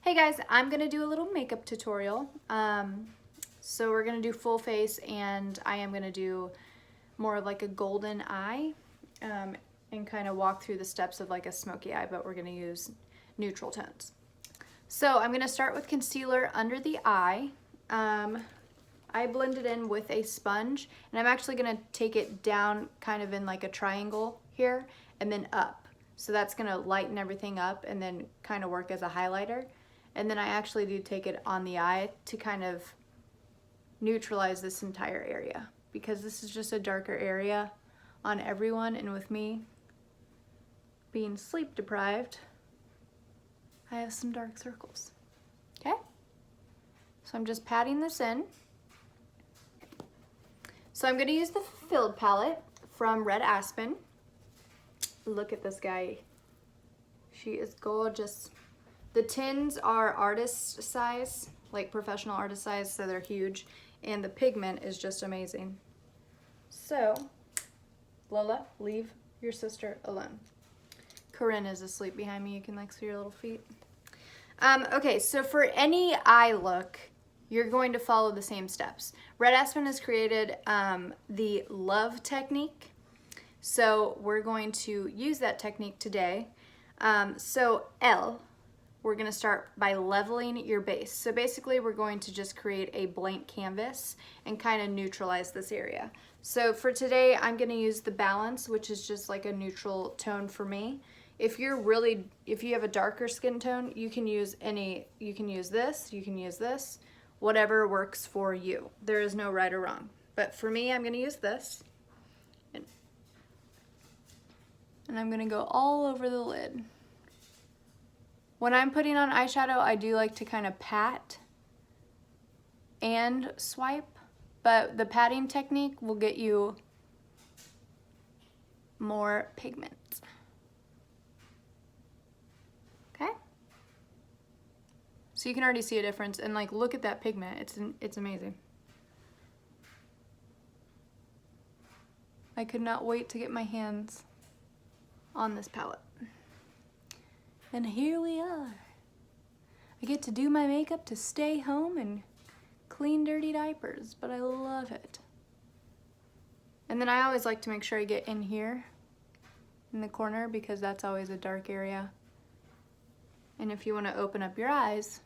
Hey guys, I'm gonna do a little makeup tutorial. So we're gonna do full face, and I am gonna do more of like a golden eye and kind of walk through the steps of like a smoky eye, but we're gonna use neutral tones. So I'm gonna start with concealer under the eye. I blend it in with a sponge, and I'm actually gonna take it down kind of in like a triangle here and then up. So that's gonna lighten everything up and then kind of work as a highlighter. And then I actually do take it on the eye to kind of neutralize this entire area, because this is just a darker area on everyone, and with me being sleep deprived, I have some dark circles. Okay? So I'm just patting this in. So I'm gonna use the Filled palette from Red Aspen. Look at this guy. She is gorgeous. The tins are artist size, like professional artist size, so they're huge, and the pigment is just amazing. So, Lola, leave your sister alone. Corinne is asleep behind me. You can like see her little feet. Okay, so for any eye look, you're going to follow the same steps. Red Aspen has created the Love technique, so we're going to use that technique today. So L, we're going to start by leveling your base. So basically we're going to just create a blank canvas and kind of neutralize this area. So for today I'm going to use the Balance, which is just like a neutral tone for me. If you have a darker skin tone, you can use this, whatever works for you. There is no right or wrong. But for me, I'm going to use this. And I'm going to go all over the lid. When I'm putting on eyeshadow, I do like to kind of pat and swipe, but the patting technique will get you more pigment. Okay? So you can already see a difference, and like look at that pigment. It's amazing. I could not wait to get my hands on this palette. And here we are. I get to do my makeup to stay home and clean dirty diapers, but I love it. And then I always like to make sure I get in here in the corner, because that's always a dark area. And if you want to open up your eyes,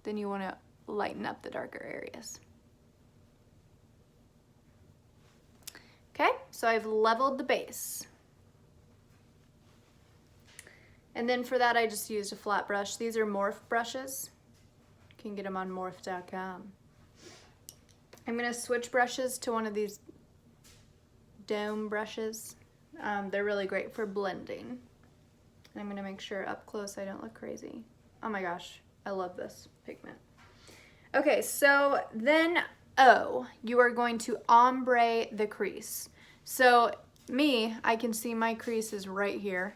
then you want to lighten up the darker areas. Okay, so I've leveled the base. And then for that, I just used a flat brush. These are Morph brushes. You can get them on morph.com. I'm gonna switch brushes to one of these dome brushes. They're really great for blending. And I'm gonna make sure up close I don't look crazy. Oh my gosh, I love this pigment. Okay, so then O, you are going to ombre the crease. So me, I can see my crease is right here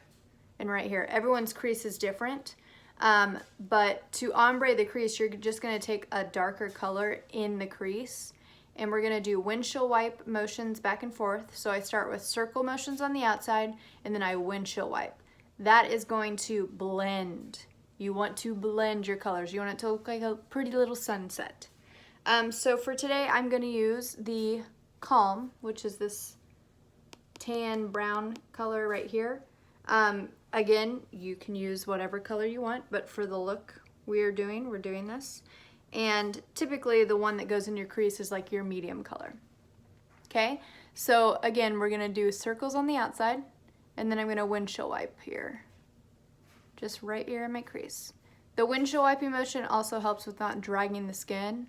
and right here. Everyone's crease is different, but to ombre the crease, you're just gonna take a darker color in the crease, and we're gonna do windshield wipe motions back and forth. So I start with circle motions on the outside, and then I windshield wipe. That is going to blend. You want to blend your colors. You want it to look like a pretty little sunset. So for today, I'm gonna use the Calm, which is this tan brown color right here. Again, you can use whatever color you want, but for the look we're doing this. And typically the one that goes in your crease is like your medium color. Okay, so again, we're gonna do circles on the outside, and then I'm gonna windshield wipe here. Just right here in my crease. The windshield wiping motion also helps with not dragging the skin,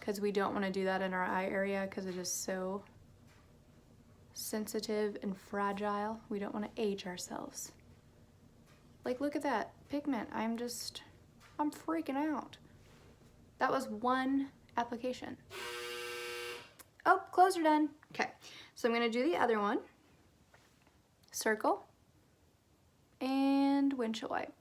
because we don't wanna do that in our eye area because it is so sensitive and fragile. We don't want to age ourselves. Like, look at that pigment. I'm freaking out. That was one application. Oh, clothes are done. Okay, so I'm gonna do the other one. Circle and windshield wipe.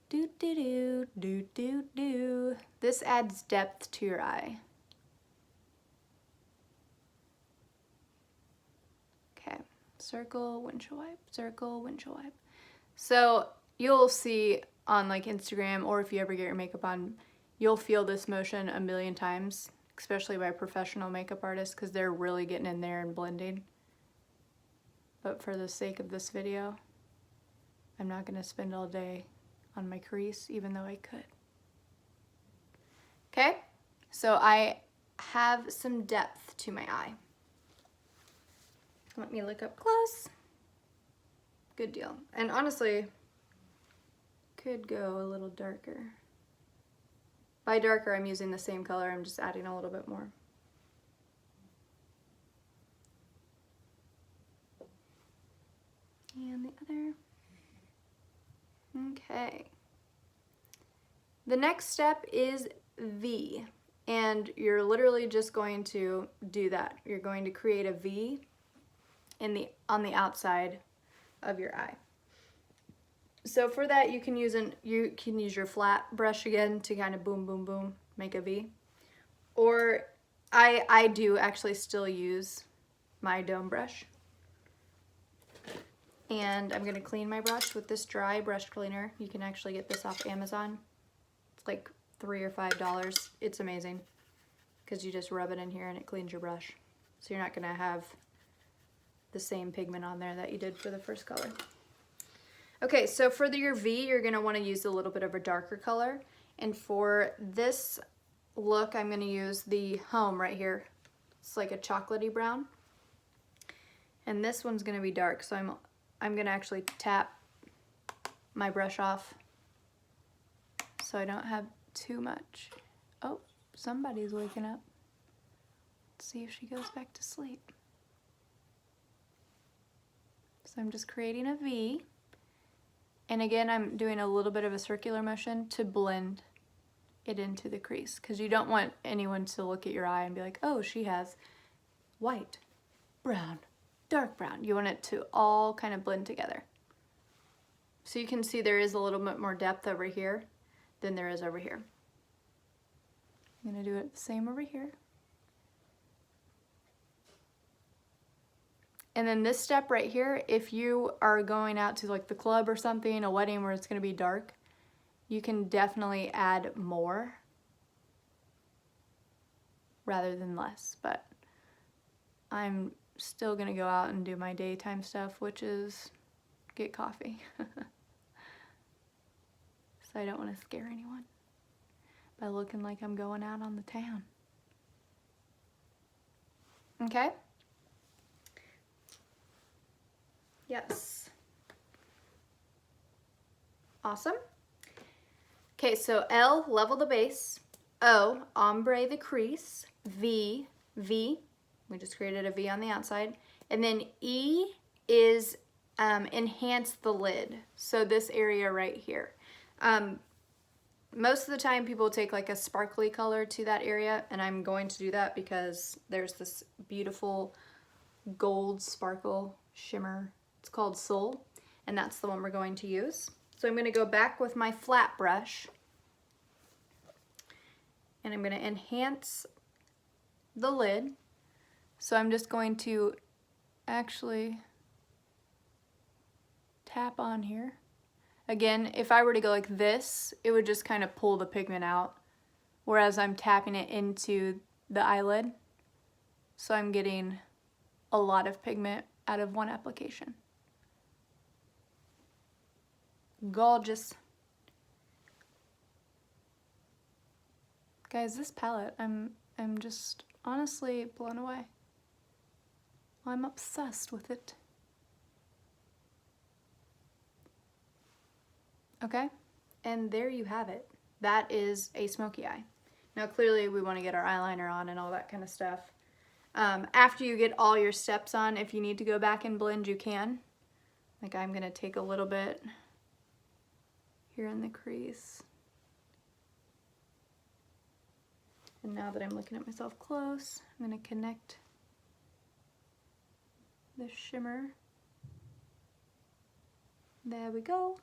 Do do do do do do. This adds depth to your eye. Circle, windshield wipe, circle, windshield wipe. So you'll see on like Instagram, or if you ever get your makeup on, you'll feel this motion a million times, especially by professional makeup artists, because they're really getting in there and blending. But for the sake of this video, I'm not going to spend all day on my crease, even though I could. Okay, so I have some depth to my eye. Let me look up close. Good deal. And honestly, could go a little darker. By darker, I'm using the same color, I'm just adding a little bit more. And the other. Okay. The next step is V, and you're literally just going to do that. You're going to create a V on the outside of your eye. So for that, you can use your flat brush again to kind of boom, boom, boom, make a V. Or I do actually still use my dome brush. And I'm gonna clean my brush with this dry brush cleaner. You can actually get this off Amazon. It's like $3 or $5. It's amazing because you just rub it in here and it cleans your brush. So you're not gonna have the same pigment on there that you did for the first color. Okay, so for your V, you're gonna wanna use a little bit of a darker color. And for this look, I'm gonna use the Home right here. It's like a chocolatey brown. And this one's gonna be dark, so I'm gonna actually tap my brush off so I don't have too much. Oh, somebody's waking up. Let's see if she goes back to sleep. So I'm just creating a V. And again, I'm doing a little bit of a circular motion to blend it into the crease, because you don't want anyone to look at your eye and be like, oh, she has white, brown, dark brown. You want it to all kind of blend together. So you can see there is a little bit more depth over here than there is over here. I'm gonna do it the same over here. And then this step right here, if you are going out to like the club or something, a wedding where it's gonna be dark, you can definitely add more rather than less. But I'm still gonna go out and do my daytime stuff, which is get coffee. So I don't wanna scare anyone by looking like I'm going out on the town. Okay? Yes. Awesome. Okay, so L, level the base. O, ombre the crease. V, V. We just created a V on the outside. And then E is enhance the lid. So this area right here. Most of the time people take like a sparkly color to that area, and I'm going to do that because there's this beautiful gold sparkle shimmer. It's called Soul, and that's the one we're going to use. So I'm going to go back with my flat brush, and I'm going to enhance the lid. So I'm just going to actually tap on here. Again, if I were to go like this, it would just kind of pull the pigment out, whereas I'm tapping it into the eyelid. So I'm getting a lot of pigment out of one application. Gorgeous. Guys, this palette, I'm just honestly blown away. I'm obsessed with it. Okay, and there you have it. That is a smoky eye. Now clearly we want to get our eyeliner on and all that kind of stuff. After you get all your steps on, if you need to go back and blend, you can. Like I'm gonna take a little bit here in the crease. And now that I'm looking at myself close, I'm gonna connect the shimmer. There we go.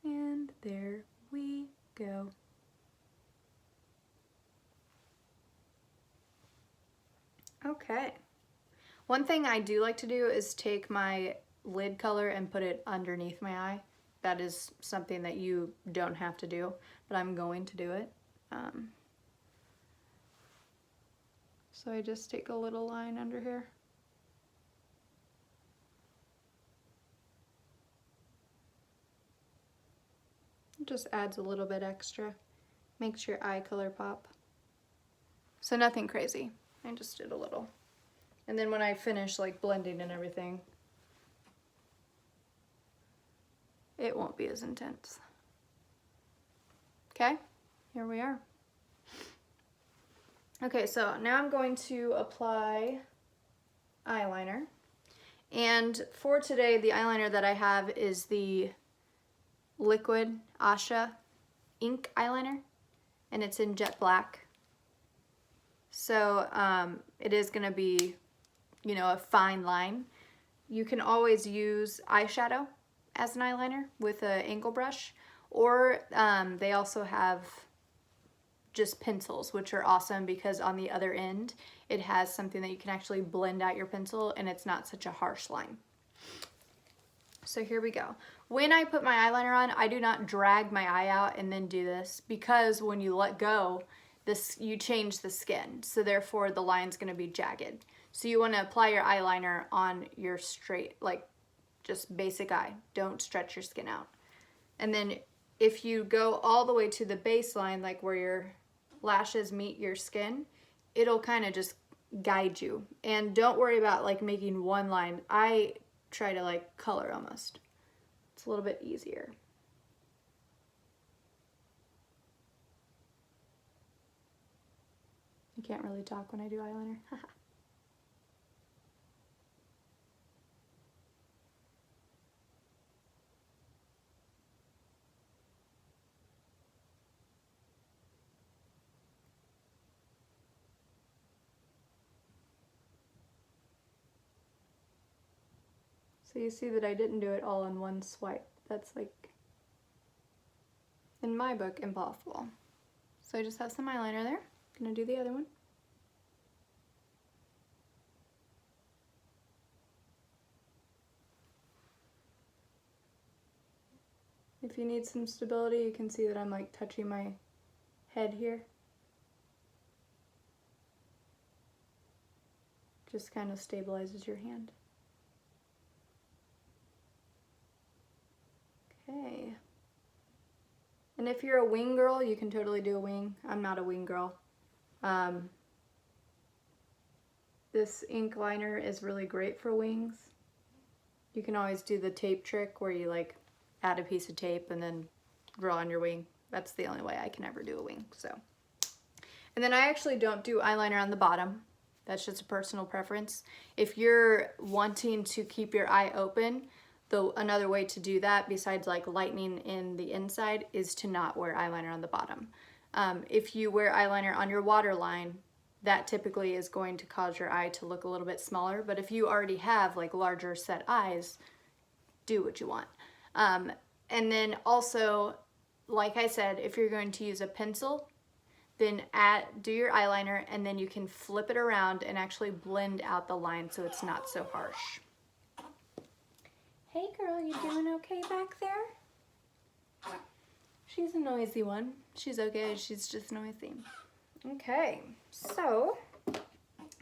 And there we go. Okay. One thing I do like to do is take my lid color and put it underneath my eye. That is something that you don't have to do, but I'm going to do it. So I just take a little line under here. It just adds a little bit extra. Makes your eye color pop. So nothing crazy. I just did a little. And then when I finish like blending and everything, it won't be as intense. Okay, here we are. Okay, so now I'm going to apply eyeliner. And for today, the eyeliner that I have is the liquid Asha ink eyeliner, and it's in jet black. So it is gonna be, you know, a fine line. You can always use eyeshadow as an eyeliner with an angle brush, or they also have just pencils, which are awesome because on the other end it has something that you can actually blend out your pencil and it's not such a harsh line. So here we go. When I put my eyeliner on, I do not drag my eye out and then do this, because when you let go, you change the skin, so therefore the line's going to be jagged. So you want to apply your eyeliner on your straight, like just basic eye. Don't stretch your skin out. And then if you go all the way to the baseline, like where your lashes meet your skin, it'll kind of just guide you. And don't worry about like making one line. I try to like color almost. It's a little bit easier. I can't really talk when I do eyeliner. So you see that I didn't do it all in one swipe. That's like, in my book, impossible. So I just have some eyeliner there. Gonna do the other one. If you need some stability, you can see that I'm like touching my head here. Just kind of stabilizes your hand. Okay. And if you're a wing girl, you can totally do a wing. I'm not a wing girl. This ink liner is really great for wings. You can always do the tape trick where you like add a piece of tape and then draw on your wing. That's the only way I can ever do a wing. So, and then I actually don't do eyeliner on the bottom. That's just a personal preference. If you're wanting to keep your eye open, another way to do that, besides like lightening in the inside, is to not wear eyeliner on the bottom. If you wear eyeliner on your waterline, that typically is going to cause your eye to look a little bit smaller. But if you already have like larger set eyes, do what you want. And then also, like I said, if you're going to use a pencil, then do your eyeliner, and then you can flip it around and actually blend out the line so it's not so harsh. Hey girl, you doing okay back there? She's a noisy one. She's okay, she's just noisy. Okay, so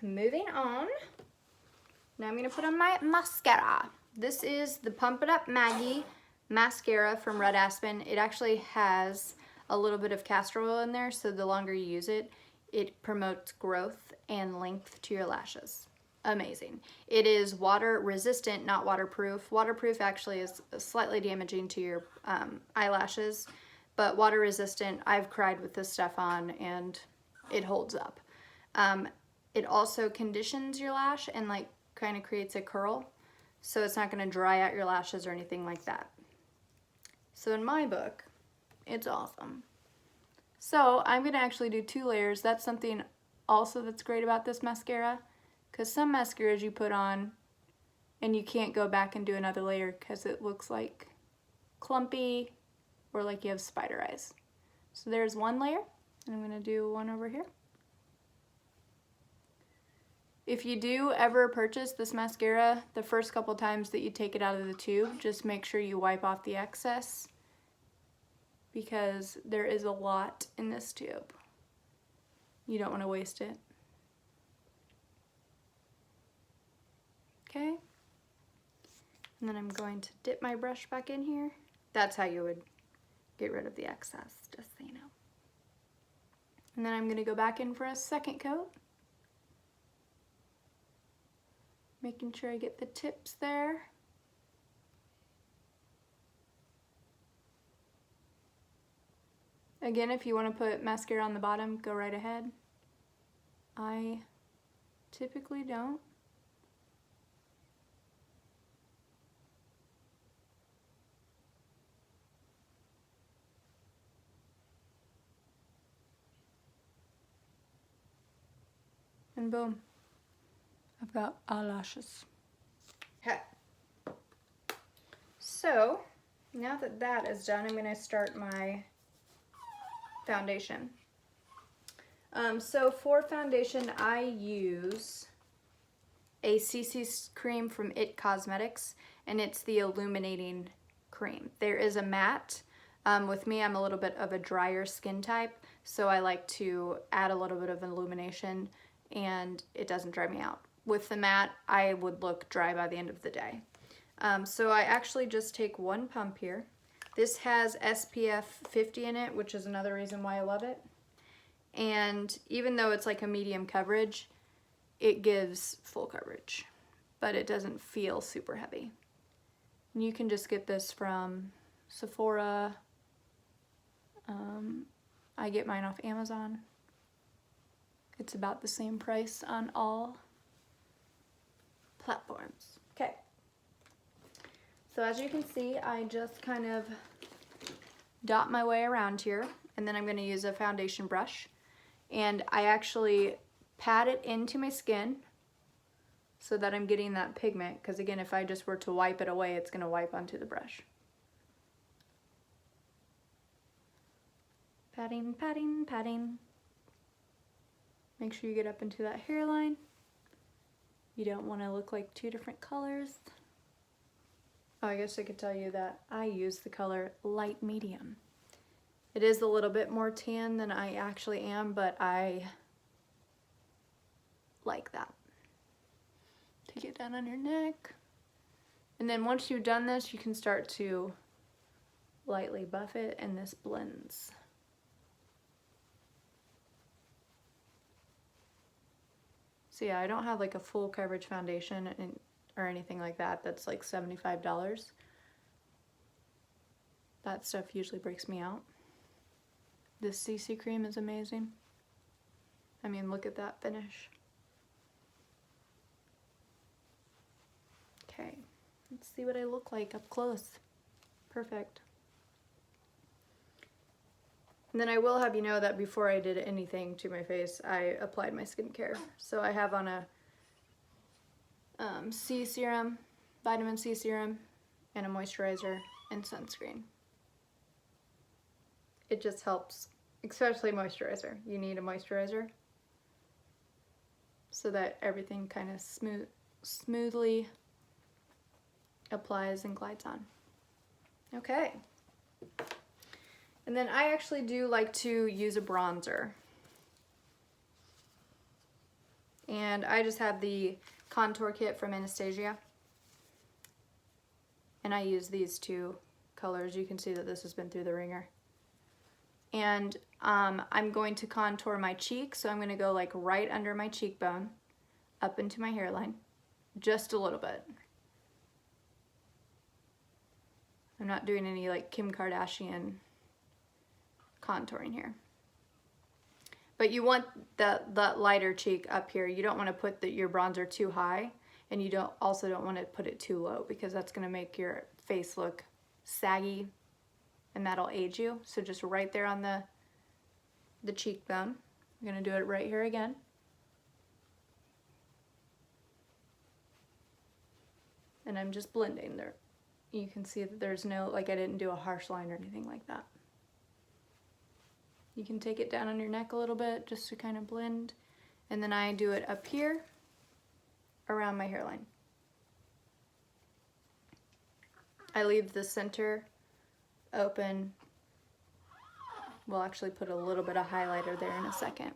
moving on. Now I'm gonna put on my mascara. This is the Pump It Up Maggie mascara from Red Aspen. It actually has a little bit of castor oil in there, so the longer you use it, it promotes growth and length to your lashes. Amazing. It is water resistant, not waterproof. Waterproof actually is slightly damaging to your eyelashes, but water resistant, I've cried with this stuff on and it holds up. It also conditions your lash and like kind of creates a curl, so it's not going to dry out your lashes or anything like that. So in my book, it's awesome. So I'm going to actually do 2 layers. That's something also that's great about this mascara, because some mascaras you put on and you can't go back and do another layer because it looks like clumpy or like you have spider eyes. So there's one layer, and I'm going to do one over here. If you do ever purchase this mascara, the first couple times that you take it out of the tube, just make sure you wipe off the excess because there is a lot in this tube. You don't want to waste it. Okay. And then I'm going to dip my brush back in here. That's how you would get rid of the excess, just so you know. And then I'm going to go back in for a second coat. Making sure I get the tips there. Again, if you want to put mascara on the bottom, go right ahead. I typically don't. And boom, I've got eyelashes. Okay. So, now that that is done, I'm going to start my foundation. So for foundation, I use a CC cream from It Cosmetics, and it's the illuminating cream. There is a matte. With me, I'm a little bit of a drier skin type, so I like to add a little bit of illumination, and it doesn't dry me out. With the matte, I would look dry by the end of the day. So I actually just take one pump here. This has SPF 50 in it, which is another reason why I love it. And even though it's like a medium coverage, it gives full coverage, but it doesn't feel super heavy. And you can just get this from Sephora. I get mine off Amazon. It's about the same price on all platforms. Okay. So as you can see, I just kind of dot my way around here, and then I'm going to use a foundation brush, and I actually pat it into my skin so that I'm getting that pigment, because again, if I just were to wipe it away, it's going to wipe onto the brush. Patting, patting, patting. Make sure you get up into that hairline. You don't want to look like two different colors. Oh, I guess I could tell you that I use the color light medium. It is a little bit more tan than I actually am, but I like that. Take it down on your neck. And then once you've done this, you can start to lightly buff it, and this blends. So yeah, I don't have like a full coverage foundation or anything like that that's like $75. That stuff usually breaks me out. This CC cream is amazing. I mean, look at that finish. Okay, let's see what I look like up close. Perfect. And then I will have you know that before I did anything to my face, I applied my skincare. So I have on a C serum, vitamin C serum, and a moisturizer and sunscreen. It just helps, especially moisturizer. You need a moisturizer so that everything kind of smoothly applies and glides on. Okay. And then I actually do like to use a bronzer. And I just have the contour kit from Anastasia. And I use these two colors. You can see that this has been through the ringer. And I'm going to contour my cheek, so I'm going to go like right under my cheekbone, up into my hairline, just a little bit. I'm not doing any like Kim Kardashian contouring here. But you want that lighter cheek up here. You don't want to put your bronzer too high, and you also don't want to put it too low, because that's going to make your face look saggy, and that'll age you. So just right there on the cheekbone. I'm going to do it right here again. And I'm just blending there. You can see that there's no, like I didn't do a harsh line or anything like that. You can take it down on your neck a little bit just to kind of blend. And then I do it up here. around my hairline. I leave the center open. We'll actually put a little bit of highlighter there in a second.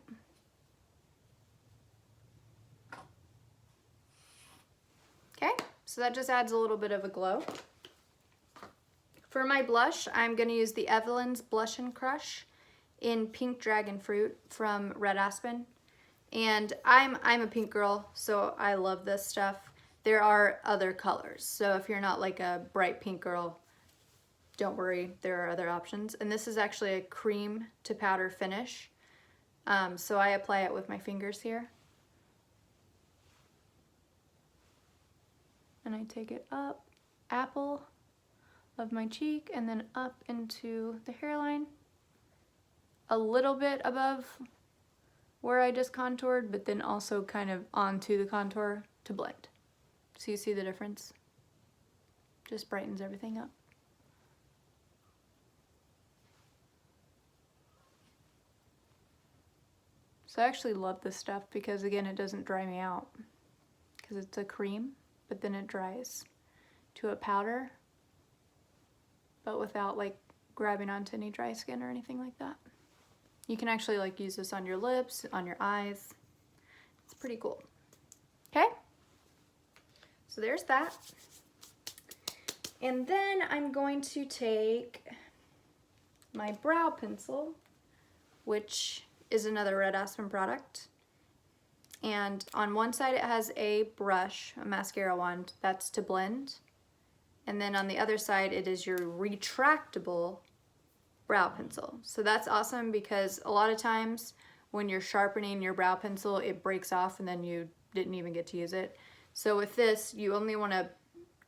Okay, so that just adds a little bit of a glow. For my blush, I'm going to use the Evelyn's Blush and Crush in Pink Dragon Fruit from Red Aspen. And I'm a pink girl, so I love this stuff. There are other colors, so if you're not like a bright pink girl, don't worry, there are other options. And this is actually a cream to powder finish. So I apply it with my fingers here. And I take it up, apple of my cheek, and then up into the hairline. A little bit above where I just contoured, but then also kind of onto the contour to blend. So you see the difference? Just brightens everything up. So I actually love this stuff because, again, it doesn't dry me out because it's a cream, but then it dries to a powder, but without like grabbing onto any dry skin or anything like that. You can actually like use this on your lips, on your eyes. It's pretty cool. Okay, so there's that. And then I'm going to take my brow pencil, which is another Red Aspen product. And on one side it has a brush, a mascara wand, that's to blend. And then on the other side it is your retractable brow pencil. So that's awesome because a lot of times when you're sharpening your brow pencil, it breaks off and then you didn't even get to use it. So with this, you only want to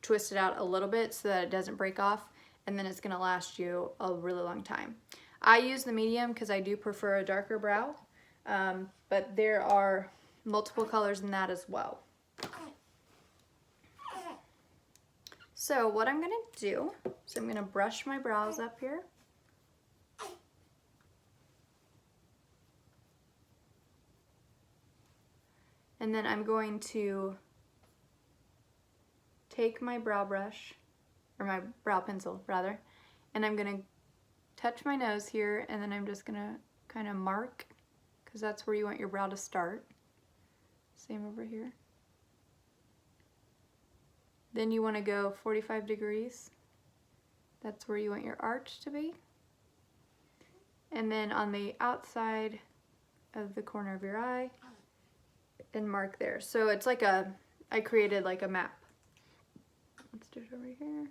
twist it out a little bit so that it doesn't break off, and then it's going to last you a really long time. I use the medium because I do prefer a darker brow, but there are multiple colors in that as well. So what I'm going to do is I'm going to brush my brows up here. And then I'm going to take my brow brush, or my brow pencil rather, and I'm going to touch my nose here, and then I'm just going to kind of mark, because that's where you want your brow to start. Same over here. Then you want to go 45 degrees. That's where you want your arch to be. And then on the outside of the corner of your eye, and mark there. So it's like I created like a map. Let's do it over here.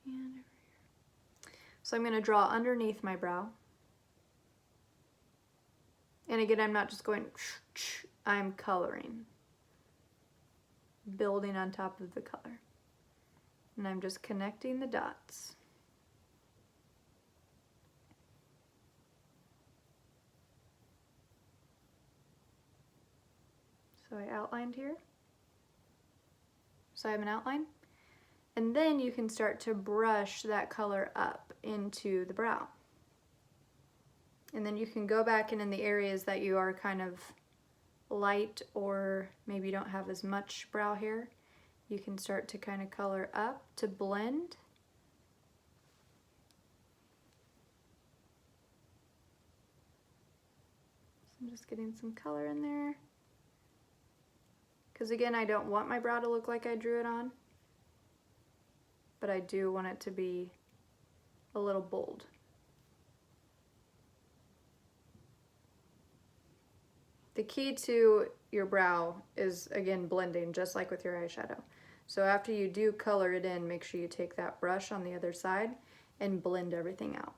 And over here. So I'm going to draw underneath my brow. And again, I'm not just going, I'm coloring. Building on top of the color. And I'm just connecting the dots. So I outlined here. So I have an outline. And then you can start to brush that color up into the brow. And then you can go back and in the areas that you are kind of light or maybe you don't have as much brow hair, you can start to kind of color up to blend. So I'm just getting some color in there. Because again, I don't want my brow to look like I drew it on, but I do want it to be a little bold. The key to your brow is, again, blending, just like with your eyeshadow. So after you do color it in, make sure you take that brush on the other side and blend everything out.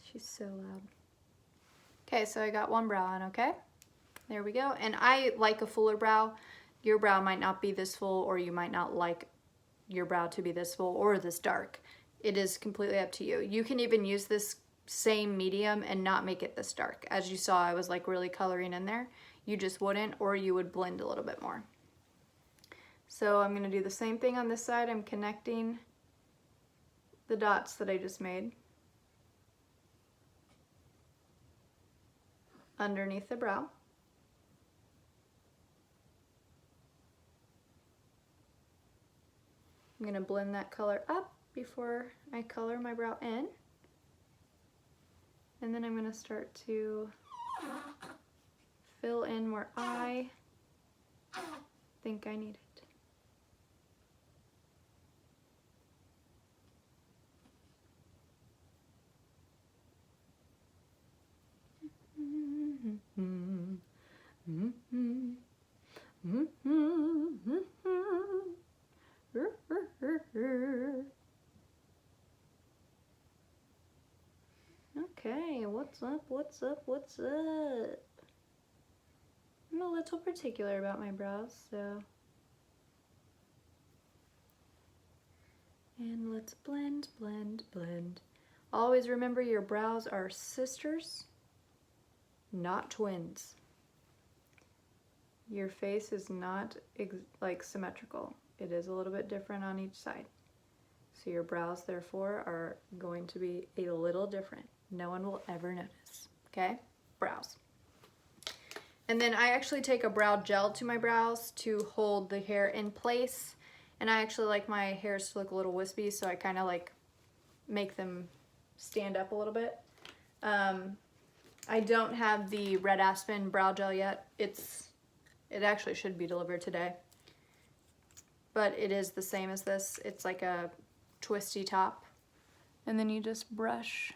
She's so loud. Okay, so I got one brow on, okay? There we go. And I like a fuller brow. Your brow might not be this full, or you might not like your brow to be this full or this dark. It is completely up to you. You can even use this same medium and not make it this dark. As you saw, I was like really coloring in there. You just wouldn't, or you would blend a little bit more. So I'm gonna do the same thing on this side. I'm connecting the dots that I just made underneath the brow. I'm gonna blend that color up before I color my brow in. And then I'm gonna start to fill in where I think I need it. Okay, what's up, what's up, what's up? I'm a little particular about my brows, so. And let's blend, blend, blend. Always remember your brows are sisters, not twins. Your face is not like symmetrical. It is a little bit different on each side. So your brows, therefore, are going to be a little different. No one will ever notice, okay? Brows. And then I actually take a brow gel to my brows to hold the hair in place. And I actually like my hairs to look a little wispy, so I kind of like make them stand up a little bit. I don't have the Red Aspen brow gel yet. It actually should be delivered today. But it is the same as this. It's like a twisty top. And then you just brush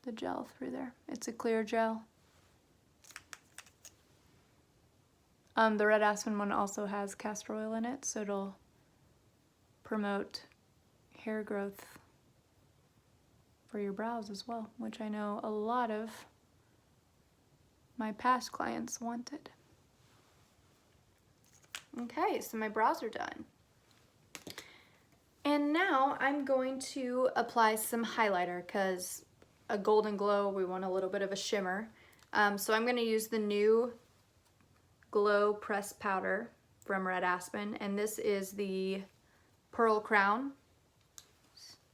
the gel through there. It's a clear gel. The Red Aspen one also has castor oil in it, so it'll promote hair growth for your brows as well, which I know a lot of my past clients wanted. Okay, so my brows are done. And now I'm going to apply some highlighter because a golden glow, we want a little bit of a shimmer. So I'm going to use the new Glow Press Powder from Red Aspen, and this is the Pearl Crown.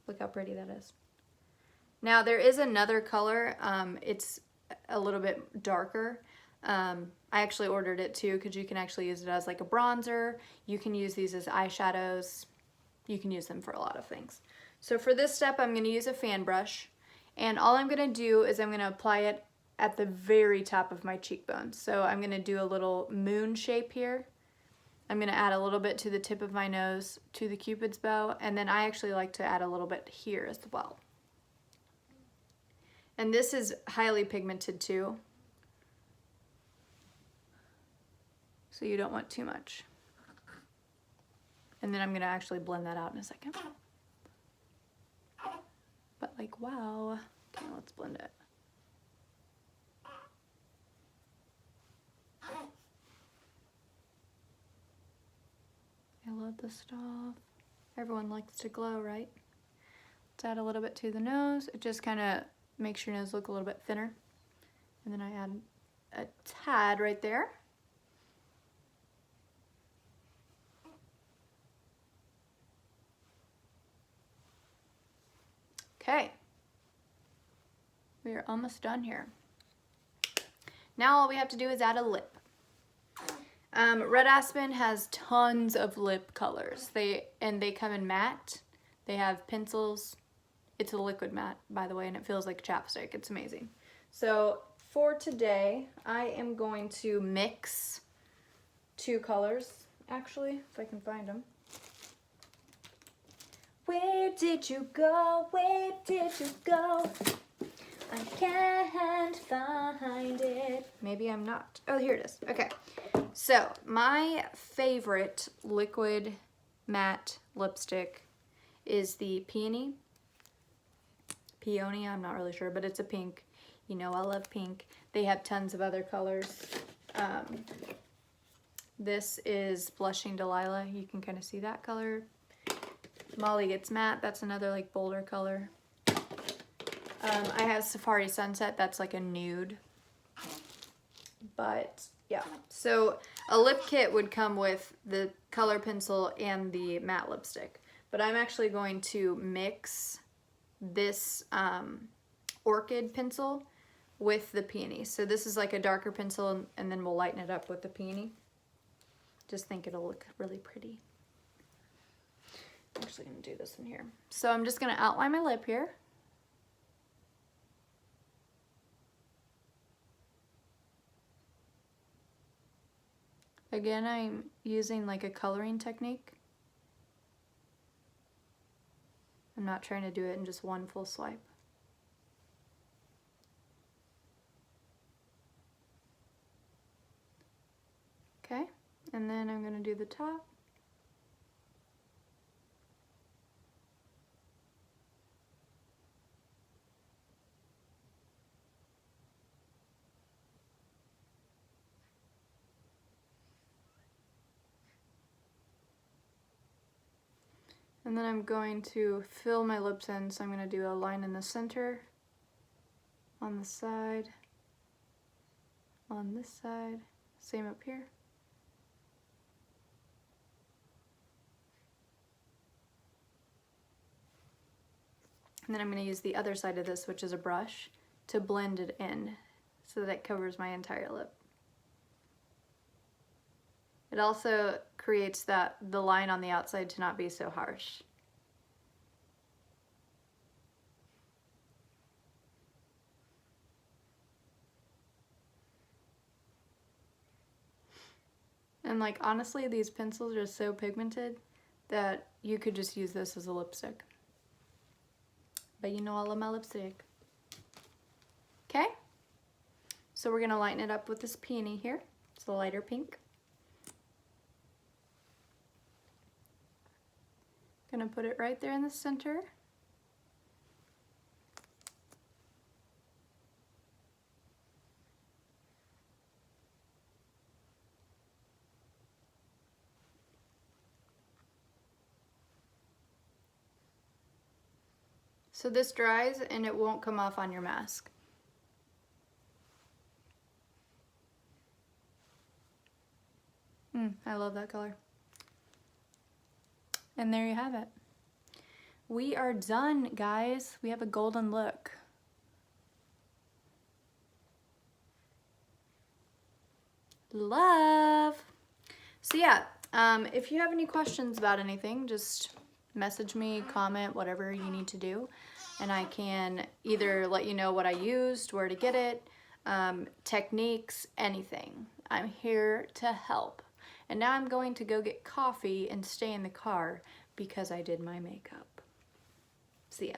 Look how pretty that is. Now there is another color, it's a little bit darker. I actually ordered it too because you can actually use it as like a bronzer. You can use these as eyeshadows. You can use them for a lot of things. So for this step, I'm going to use a fan brush, and all I'm going to do is I'm going to apply it at the very top of my cheekbone. So I'm going to do a little moon shape here. I'm going to add a little bit to the tip of my nose, to the Cupid's bow, and then I actually like to add a little bit here as well. And this is highly pigmented too, so you don't want too much. And then I'm going to actually blend that out in a second. But like, wow. Okay, let's blend it. I love this stuff. Everyone likes to glow, right? Let's add a little bit to the nose. It just kind of makes your nose look a little bit thinner. And then I add a tad right there. Okay. We are almost done here. Now all we have to do is add a lip. Red Aspen has tons of lip colors. They come in matte. They have pencils. It's a liquid matte, by the way, and it feels like chapstick. It's amazing. So for today, I am going to mix two colors, actually, if I can find them. Where did you go? Where did you go? I can't find it. Maybe I'm not. Oh, here it is. Okay. So my favorite liquid matte lipstick is the Peony. I'm not really sure, but it's a pink. You know I love pink. They have tons of other colors. This is Blushing Delilah. You can kind of see that color. Molly Gets Matte. That's another like bolder color. I have Safari Sunset. That's like a nude. But Yeah, so a lip kit would come with the color pencil and the matte lipstick. But I'm actually going to mix this orchid pencil with the peony. So this is like a darker pencil, and then we'll lighten it up with the peony. Just think it'll look really pretty. I'm actually gonna do this one here. So I'm just gonna outline my lip here. Again, I'm using like a coloring technique. I'm not trying to do it in just one full swipe. Okay, and then I'm gonna do the top. And then I'm going to fill my lips in, so I'm going to do a line in the center, on the side, on this side, same up here. And then I'm going to use the other side of this, which is a brush, to blend it in so that it covers my entire lip. It also creates the line on the outside to not be so harsh. And like honestly, these pencils are so pigmented that you could just use this as a lipstick. But you know I love my lipstick. Okay, so we're gonna lighten it up with this peony here. It's a lighter pink. Gonna put it right there in the center. So this dries and it won't come off on your mask. I love that color. And there you have it. We are done, guys. We have a golden look. Love. So yeah, if you have any questions about anything, just message me, comment, whatever you need to do. And I can either let you know what I used, where to get it, techniques, anything. I'm here to help. And now I'm going to go get coffee and stay in the car because I did my makeup. See ya.